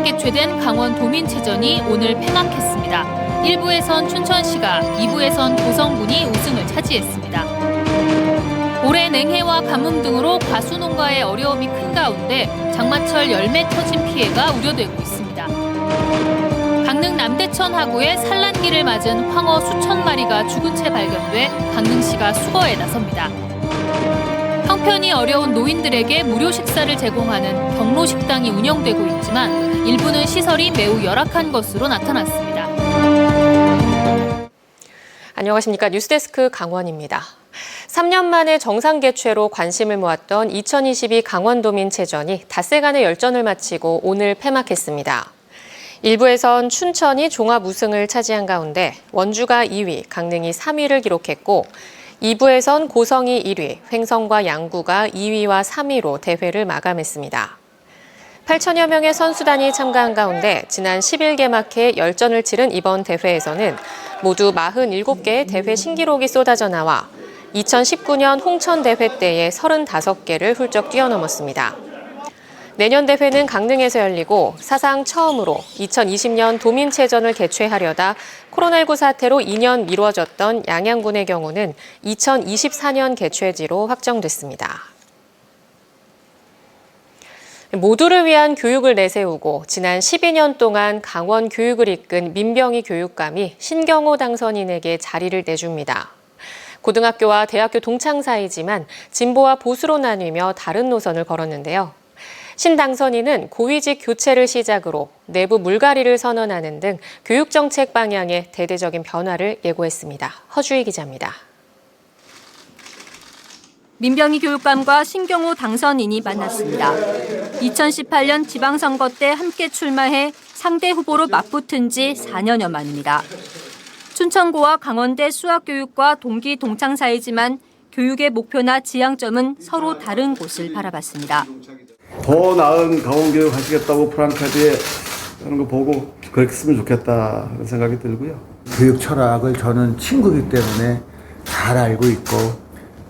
개최된 강원 도민체전이 오늘 폐막했습니다. 1부에선 춘천시가, 2부에선 고성군이 우승을 차지했습니다. 올해 냉해와 가뭄 등으로 과수농가의 어려움이 큰 가운데 장마철 열매 터진 피해가 우려되고 있습니다. 강릉 남대천 하구에 산란기를 맞은 황어 수천 마리가 죽은 채 발견돼 강릉시가 수거에 나섭니다. 형편이 어려운 노인들에게 무료 식사를 제공하는 경로식당이 운영되고 있지만 일부는 시설이 매우 열악한 것으로 나타났습니다. 안녕하십니까. 뉴스데스크 강원입니다. 3년 만에 정상 개최로 관심을 모았던 2022 강원도민체전이 닷새간의 열전을 마치고 오늘 폐막했습니다. 1부에선 춘천이 종합 우승을 차지한 가운데 원주가 2위, 강릉이 3위를 기록했고 2부에선 고성이 1위, 횡성과 양구가 2위와 3위로 대회를 마감했습니다. 8천여 명의 선수단이 참가한 가운데 지난 10일 개막해 열전을 치른 이번 대회에서는 모두 47개의 대회 신기록이 쏟아져 나와 2019년 홍천 대회 때의 35개를 훌쩍 뛰어넘었습니다. 내년 대회는 강릉에서 열리고 사상 처음으로 2020년 도민체전을 개최하려다 코로나19 사태로 2년 미뤄졌던 양양군의 경우는 2024년 개최지로 확정됐습니다. 모두를 위한 교육을 내세우고 지난 12년 동안 강원 교육을 이끈 민병희 교육감이 신경호 당선인에게 자리를 내줍니다. 고등학교와 대학교 동창사이지만 진보와 보수로 나뉘며 다른 노선을 걸었는데요. 신 당선인은 고위직 교체를 시작으로 내부 물갈이를 선언하는 등 교육정책 방향에 대대적인 변화를 예고했습니다. 허주희 기자입니다. 민병희 교육감과 신경호 당선인이 만났습니다. 2018년 지방선거 때 함께 출마해 상대 후보로 맞붙은 지 4년여 만입니다. 춘천고와 강원대 수학교육과 동기 동창사이지만 교육의 목표나 지향점은 서로 다른 곳을 바라봤습니다. 더 나은 강원교육 하시겠다고 프랑카드에 하는 거 보고 그렇게 쓰면 좋겠다 그런 생각이 들고요. 교육 철학을 저는 친구이기 때문에 잘 알고 있고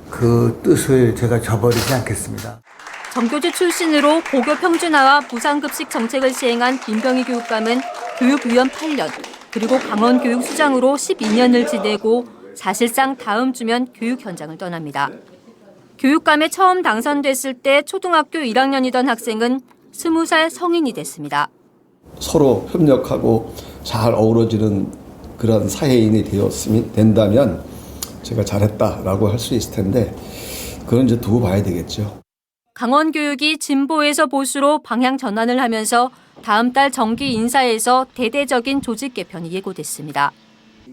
그 뜻을 제가 저버리지 않겠습니다. 정교조 출신으로 고교 평준화와 무상급식 정책을 시행한 민병희 교육감은 교육위원 8년, 그리고 강원교육수장으로 12년을 지내고 사실상 다음 주면 교육 현장을 떠납니다. 교육감에 처음 당선됐을 때 초등학교 1학년이던 학생은 20살 성인이 됐습니다. 서로 협력하고 잘 어우러지는 그런 사회인이 된다면 제가 잘했다라고 할 수 있을 텐데 그건 이제 두고 봐야 되겠죠. 강원교육이 진보에서 보수로 방향 전환을 하면서 다음 달 정기 인사에서 대대적인 조직 개편이 예고됐습니다.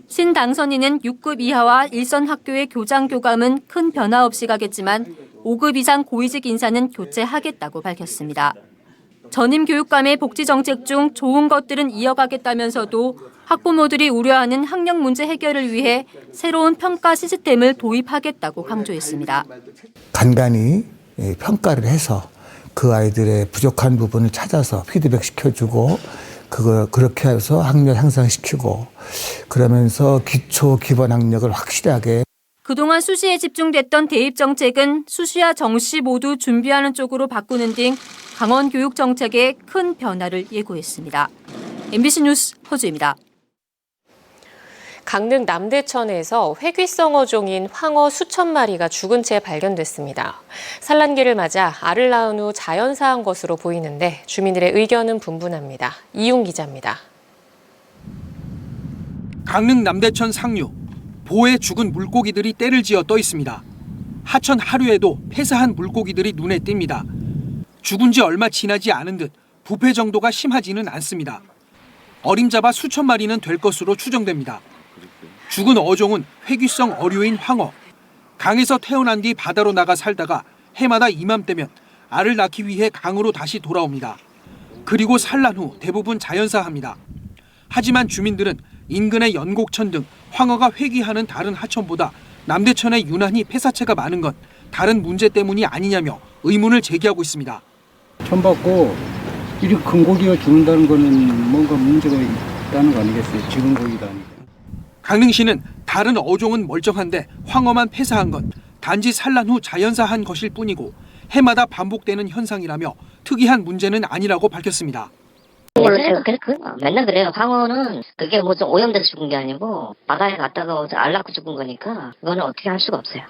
신 당선인은 6급 이하와 일선 학교의 교장 교감은 큰 변화 없이 가겠지만 5급 이상 고위직 인사는 교체하겠다고 밝혔습니다. 전임 교육감의 복지 정책 중 좋은 것들은 이어가겠다면서도 학부모들이 우려하는 학력 문제 해결을 위해 새로운 평가 시스템을 도입하겠다고 강조했습니다. 간간히 평가를 해서 그 아이들의 부족한 부분을 찾아서 피드백 시켜주고 그렇게 해서 학력 향상시키고 그러면서 기초 기본 학력을 확실하게. 그동안 수시에 집중됐던 대입 정책은 수시와 정시 모두 준비하는 쪽으로 바꾸는 등 강원 교육 정책에 큰 변화를 예고했습니다. MBC 뉴스 허주입니다. 강릉 남대천에서 회귀성 어종인 황어 수천 마리가 죽은 채 발견됐습니다. 산란기를 맞아 알을 낳은 후 자연사한 것으로 보이는데 주민들의 의견은 분분합니다. 이용 기자입니다. 강릉 남대천 상류, 보에 죽은 물고기들이 떼를 지어 떠 있습니다. 하천 하류에도 폐사한 물고기들이 눈에 띕니다. 죽은 지 얼마 지나지 않은 듯 부패 정도가 심하지는 않습니다. 어림잡아 수천 마리는 될 것으로 추정됩니다. 죽은 어종은 회귀성 어류인 황어. 강에서 태어난 뒤 바다로 나가 살다가 해마다 이맘때면 알을 낳기 위해 강으로 다시 돌아옵니다. 그리고 산란 후 대부분 자연사합니다. 하지만 주민들은 인근의 연곡천 등 황어가 회귀하는 다른 하천보다 남대천에 유난히 폐사체가 많은 건 다른 문제 때문이 아니냐며 의문을 제기하고 있습니다. 처음 봤고 이렇게 큰 고기가 죽는다는 거는 뭔가 문제가 있다는 거 아니겠어요? 죽은 고기가 아니고. 강릉시는 다른 어종은 멀쩡한데 황어만 폐사한 건 단지 산란 후 자연사한 것일 뿐이고 해마다 반복되는 현상이라며 특이한 문제는 아니라고 밝혔습니다. 맨날 그래요. 황어는 그게 뭐 좀 오염돼서 죽은 게 아니고 바다에 갔다가 알 낳고 죽은 거니까 그거는 어떻게 할 수가 없어요.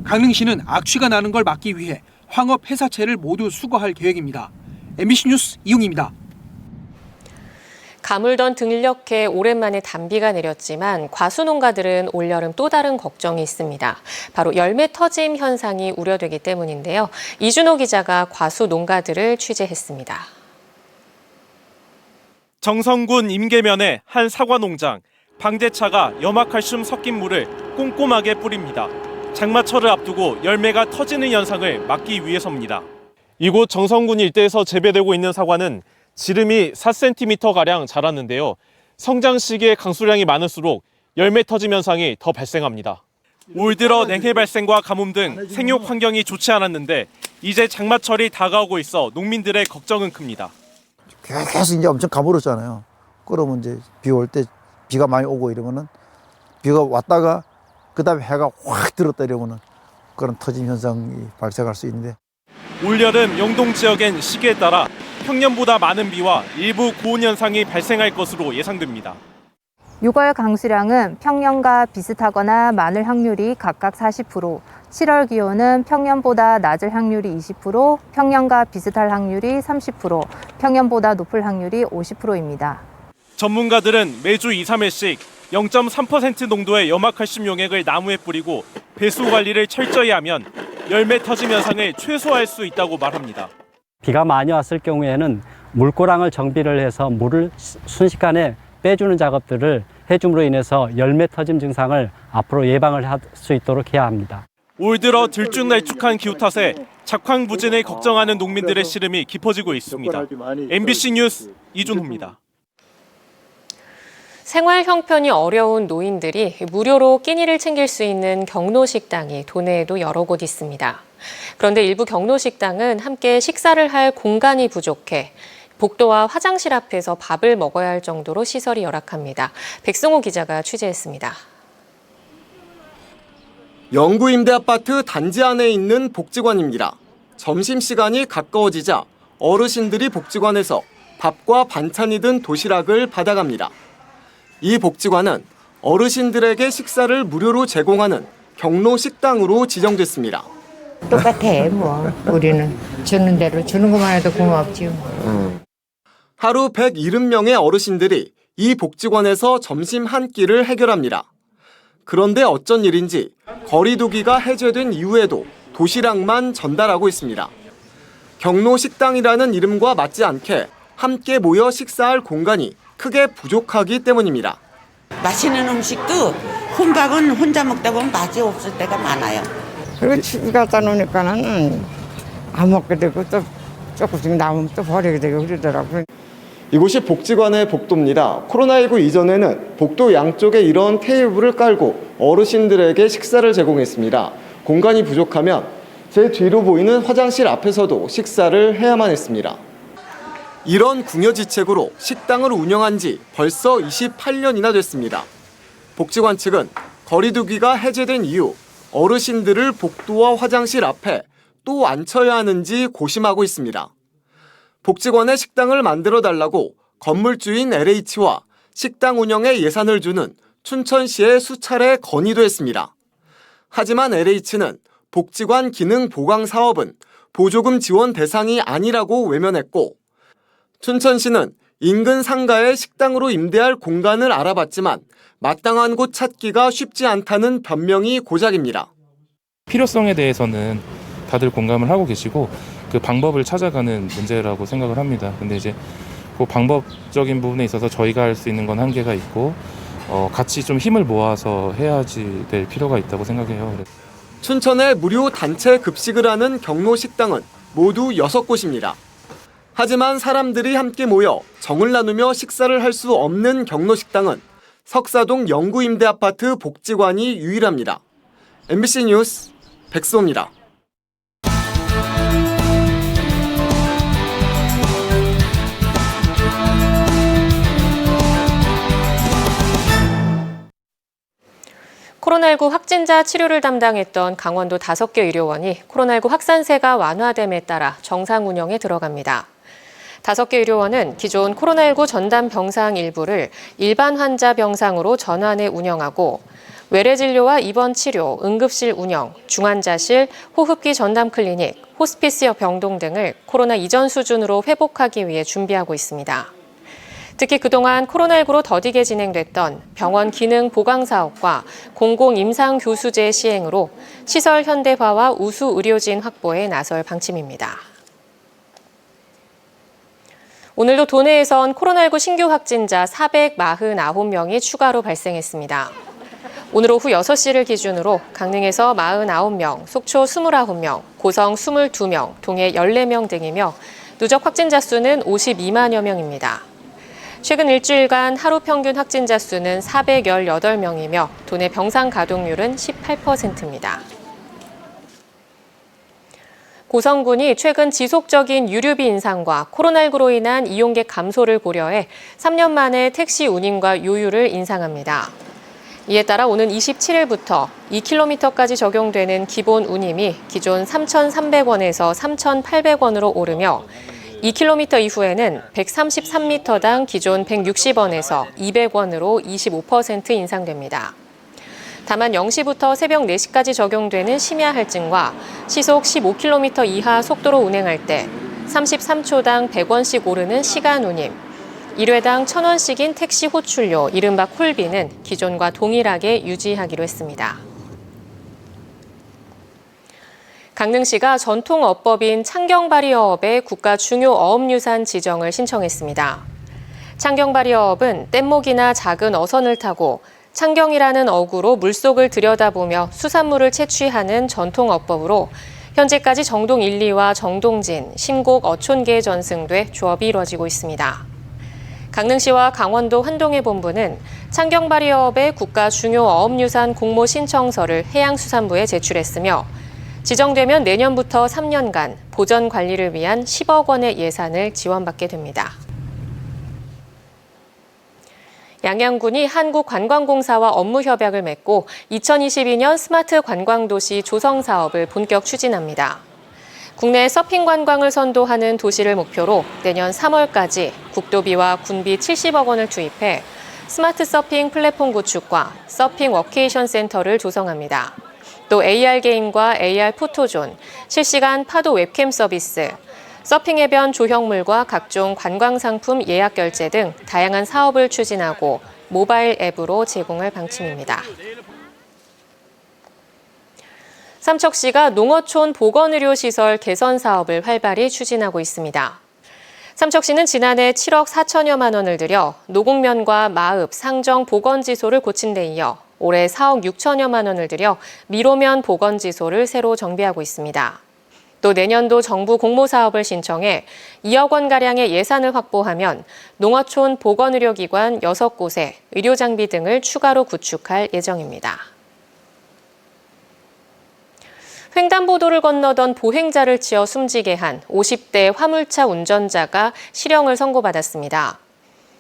강릉시는 악취가 나는 걸 막기 위해 황어 폐사체를 모두 수거할 계획입니다. MBC 뉴스 이웅입니다. 가물던 들녘에 오랜만에 단비가 내렸지만 과수농가들은 올여름 또 다른 걱정이 있습니다. 바로 열매 터짐 현상이 우려되기 때문인데요. 이준호 기자가 과수농가들을 취재했습니다. 정선군 임계면의 한 사과 농장. 방제차가 염화칼슘 섞인 물을 꼼꼼하게 뿌립니다. 장마철을 앞두고 열매가 터지는 현상을 막기 위해서입니다. 이곳 정선군 일대에서 재배되고 있는 사과는 지름이 4cm가량 자랐는데요. 성장 시기에 강수량이 많을수록 열매 터짐 현상이 더 발생합니다. 올 들어 냉해 발생과 가뭄 등 생육 환경이 좋지 않았는데 이제 장마철이 다가오고 있어 농민들의 걱정은 큽니다. 계속 이제 엄청 가물었잖아요. 그러면 이제 비 올 때 비가 많이 오고 이러면은 비가 왔다가 그다음에 해가 확 들었다 이러면은 그런 터짐 현상이 발생할 수 있는데 올여름 영동 지역엔 시기에 따라 평년보다 많은 비와 일부 고온 현상이 발생할 것으로 예상됩니다. 6월 강수량은 평년과 비슷하거나 많을 확률이 각각 40%, 7월 기온은 평년보다 낮을 확률이 20%, 평년과 비슷할 확률이 30%, 평년보다 높을 확률이 50%입니다. 전문가들은 매주 2, 3일씩 0.3% 농도의 염화칼슘 용액을 나무에 뿌리고 배수 관리를 철저히 하면 열매 터짐 현상을 최소화할 수 있다고 말합니다. 비가 많이 왔을 경우에는 물고랑을 정비를 해서 물을 순식간에 빼주는 작업들을 해줌으로 인해서 열매 터짐 증상을 앞으로 예방을 할 수 있도록 해야 합니다. 올 들어 들쭉날쭉한 기후 탓에 작황부진을 걱정하는 농민들의 시름이 깊어지고 있습니다. MBC 뉴스 이준호입니다. 생활 형편이 어려운 노인들이 무료로 끼니를 챙길 수 있는 경로식당이 도내에도 여러 곳 있습니다. 그런데 일부 경로식당은 함께 식사를 할 공간이 부족해 복도와 화장실 앞에서 밥을 먹어야 할 정도로 시설이 열악합니다. 백승호 기자가 취재했습니다. 영구 임대 아파트 단지 안에 있는 복지관입니다. 점심시간이 가까워지자 어르신들이 복지관에서 밥과 반찬이 든 도시락을 받아갑니다. 이 복지관은 어르신들에게 식사를 무료로 제공하는 경로식당으로 지정됐습니다. 똑같아 뭐 우리는 주는 대로 주는 것만 해도 고맙지요. 하루 170명의 어르신들이 이 복지관에서 점심 한 끼를 해결합니다. 그런데 어쩐 일인지 거리두기가 해제된 이후에도 도시락만 전달하고 있습니다. 경로식당이라는 이름과 맞지 않게 함께 모여 식사할 공간이 크게 부족하기 때문입니다. 맛있는 음식도 혼밥은 혼자 먹다 보면 맛이 없을 때가 많아요. 그리고 집에 갖다 놓으니까는 안 먹게 되고 또 조금씩 남으면 또 버리게 되고 그러더라고요. 이곳이 복지관의 복도입니다. 코로나19 이전에는 복도 양쪽에 이런 테이블을 깔고 어르신들에게 식사를 제공했습니다. 공간이 부족하면 제 뒤로 보이는 화장실 앞에서도 식사를 해야만 했습니다. 이런 궁여지책으로 식당을 운영한 지 벌써 28년이나 됐습니다. 복지관 측은 거리두기가 해제된 이후 어르신들을 복도와 화장실 앞에 또 앉혀야 하는지 고심하고 있습니다. 복지관에 식당을 만들어 달라고 건물주인 LH와 식당 운영에 예산을 주는 춘천시에 수차례 건의도 했습니다. 하지만 LH는 복지관 기능 보강 사업은 보조금 지원 대상이 아니라고 외면했고 춘천시는 인근 상가에 식당으로 임대할 공간을 알아봤지만 마땅한 곳 찾기가 쉽지 않다는 변명이 고작입니다. 필요성에 대해서는 다들 공감을 하고 계시고 그 방법을 찾아가는 문제라고 생각을 합니다. 근데 이제 그 방법적인 부분에 있어서 저희가 할 수 있는 건 한계가 있고 같이 좀 힘을 모아서 해야지 될 필요가 있다고 생각해요. 춘천에 무료 단체 급식을 하는 경로식당은 모두 6곳입니다. 하지만 사람들이 함께 모여 정을 나누며 식사를 할 수 없는 경로식당은 석사동 영구임대아파트 복지관이 유일합니다. MBC 뉴스 백소입니다. 코로나19 확진자 치료를 담당했던 강원도 5개 의료원이 코로나19 확산세가 완화됨에 따라 정상 운영에 들어갑니다. 5개 의료원은 기존 코로나19 전담 병상 일부를 일반 환자 병상으로 전환해 운영하고 외래 진료와 입원 치료, 응급실 운영, 중환자실, 호흡기 전담 클리닉, 호스피스형 병동 등을 코로나 이전 수준으로 회복하기 위해 준비하고 있습니다. 특히 그동안 코로나19로 더디게 진행됐던 병원 기능 보강 사업과 공공 임상 교수제 시행으로 시설 현대화와 우수 의료진 확보에 나설 방침입니다. 오늘도 도내에선 코로나19 신규 확진자 449명이 추가로 발생했습니다. 오늘 오후 6시를 기준으로 강릉에서 49명, 속초 29명, 고성 22명, 동해 14명 등이며 누적 확진자 수는 52만여 명입니다. 최근 일주일간 하루 평균 확진자 수는 418명이며 도내 병상 가동률은 18%입니다. 고성군이 최근 지속적인 유류비 인상과 코로나19로 인한 이용객 감소를 고려해 3년 만에 택시 운임과 요율을 인상합니다. 이에 따라 오는 27일부터 2km까지 적용되는 기본 운임이 기존 3,300원에서 3,800원으로 오르며 2km 이후에는 133m당 기존 160원에서 200원으로 25% 인상됩니다. 다만 0시부터 새벽 4시까지 적용되는 심야 할증과 시속 15km 이하 속도로 운행할 때 33초당 100원씩 오르는 시간 운임, 1회당 1,000원씩인 택시 호출료, 이른바 콜비는 기존과 동일하게 유지하기로 했습니다. 강릉시가 전통어법인 창경바리어업의 국가 중요 어업유산 지정을 신청했습니다. 창경바리어업은 뗏목이나 작은 어선을 타고 창경이라는 어구로 물속을 들여다보며 수산물을 채취하는 전통어법으로 현재까지 정동 1, 2와 정동진, 심곡, 어촌계에 전승돼 조업이 이루어지고 있습니다. 강릉시와 강원도 환동해 본부는 창경바리어업의 국가 중요 어업유산 공모 신청서를 해양수산부에 제출했으며 지정되면 내년부터 3년간 보전 관리를 위한 10억 원의 예산을 지원받게 됩니다. 양양군이 한국관광공사와 업무 협약을 맺고 2022년 스마트 관광도시 조성 사업을 본격 추진합니다. 국내 서핑 관광을 선도하는 도시를 목표로 내년 3월까지 국도비와 군비 70억 원을 투입해 스마트 서핑 플랫폼 구축과 서핑 워케이션 센터를 조성합니다. 또 AR 게임과 AR 포토존, 실시간 파도 웹캠 서비스, 서핑 해변 조형물과 각종 관광 상품 예약 결제 등 다양한 사업을 추진하고 모바일 앱으로 제공할 방침입니다. 삼척시가 농어촌 보건의료시설 개선 사업을 활발히 추진하고 있습니다. 삼척시는 지난해 7억 4천여만 원을 들여 노곡면과 마읍, 상정 보건지소를 고친 데 이어 올해 4억 6천여만 원을 들여 미로면 보건지소를 새로 정비하고 있습니다. 또 내년도 정부 공모사업을 신청해 2억 원가량의 예산을 확보하면 농어촌 보건의료기관 6곳에 의료장비 등을 추가로 구축할 예정입니다. 횡단보도를 건너던 보행자를 치어 숨지게 한 50대 화물차 운전자가 실형을 선고받았습니다.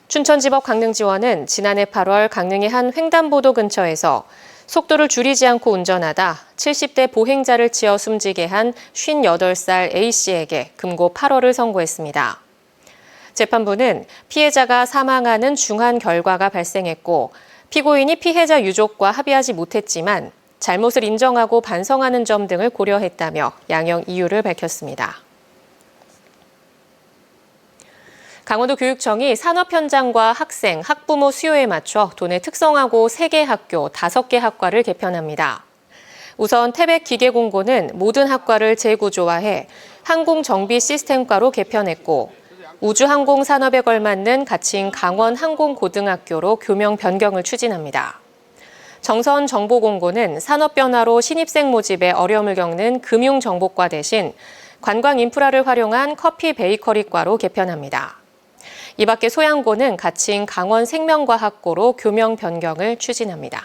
춘천지법 강릉지원은 지난해 8월 강릉의 한 횡단보도 근처에서 속도를 줄이지 않고 운전하다 70대 보행자를 치어 숨지게 한 58살 A씨에게 금고 8월을 선고했습니다. 재판부는 피해자가 사망하는 중한 결과가 발생했고 피고인이 피해자 유족과 합의하지 못했지만 잘못을 인정하고 반성하는 점 등을 고려했다며 양형 이유를 밝혔습니다. 강원도 교육청이 산업 현장과 학생, 학부모 수요에 맞춰 도내 특성화고 3개 학교, 5개 학과를 개편합니다. 우선 태백 기계공고는 모든 학과를 재구조화해 항공정비 시스템과로 개편했고 우주항공산업에 걸맞는 가칭 강원항공고등학교로 교명 변경을 추진합니다. 정선정보공고는 산업 변화로 신입생 모집에 어려움을 겪는 금융정보과 대신 관광 인프라를 활용한 커피 베이커리과로 개편합니다. 이 밖에 소양고는 가칭 강원생명과학고로 교명 변경을 추진합니다.